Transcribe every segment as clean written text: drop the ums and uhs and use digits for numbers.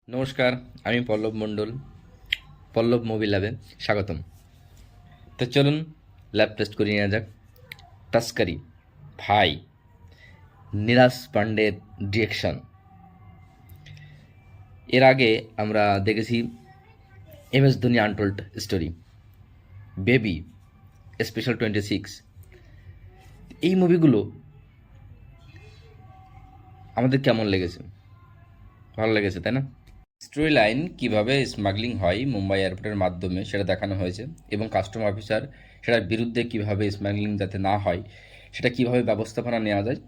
নমস্কার, আমি পল্লব মণ্ডল। পল্লব মুভি ল্যাবে স্বাগতম। তো চলুন ল্যাব টেস্ট করে নেওয়া যাক। তস্করি ভাই, নীরাজ পান্ডের ডিরেকশন। এর আগে আমরা দেখেছি MS Dhoni untold story, baby, special 26। এই মুভিগুলো আমাদের কেমন লেগেছে? ভালো লেগেছে, তাই না? স্টোরি লাইন কীভাবে স্মাগলিং হয় মুম্বাই এয়ারপোর্টের মাধ্যমে সেটা দেখানো হয়েছে, এবং কাস্টম অফিসার সেটার বিরুদ্ধে কীভাবে স্মাগলিং যাতে না হয় সেটা কীভাবে ব্যবস্থাপনা নেওয়া যায়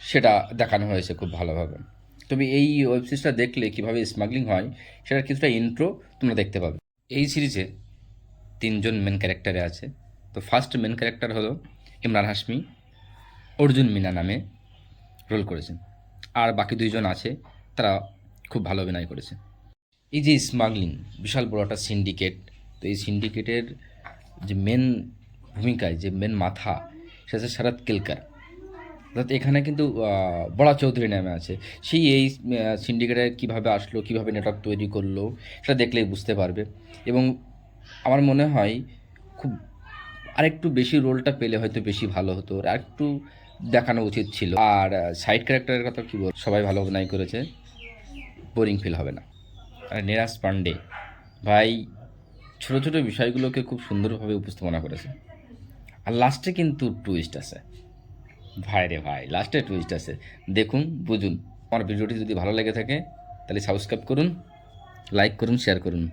সেটা দেখানো হয়েছে খুব ভালোভাবে। তবে এই ওয়েব সিরিজটা দেখলে কীভাবে স্মাগলিং হয় সেটার কিছুটা ইন্ট্রো তোমরা দেখতে পাবে। এই সিরিজে তিনজন মেন ক্যারেক্টারে আছে। তো ফার্স্ট মেন ক্যারেক্টার হলো ইমরান হাশমি, অর্জুন মিনা নামে রোল করেছেন। আর বাকি দুইজন আছে, তারা খুব ভালো অভিনয় করেছে। এই যে স্মাগলিং, বিশাল বড় একটা সিন্ডিকেট। তো এই সিন্ডিকেটের যে মেন ভূমিকায় যে মেন মাথা, সে হচ্ছে শরৎ কেলকার। অর্থাৎ এখানে কিন্তু বড়া চৌধুরী নামে আছে। সেই এই সিন্ডিকেটে কীভাবে আসলো, কীভাবে নেটওয়ার্ক তৈরি করলো সেটা দেখলেই বুঝতে পারবে। এবং আমার মনে হয় খুব আরেকটু বেশি রোলটা পেলে হয়তো বেশি ভালো হতো, আর একটু দেখানো উচিত ছিল। আর সাইড ক্যারেক্টারের কথা কী বল, সবাই ভালো অভিনয় করেছে, বোরিং ফিল হবে না। আর নীরাজ পান্ডে ভাই ছোটো ছোটো বিষয়গুলোকে খুব সুন্দরভাবে উপস্থাপনা করেছে। আর লাস্টে কিন্তু টুইস্ট আছে ভাই রে ভাই, লাস্টে টুইস্ট আছে। দেখুন, বুঝুন। আমার ভিডিওটি যদি ভালো লেগে থাকে তাহলে সাবস্ক্রাইব করুন, লাইক করুন, শেয়ার করুন।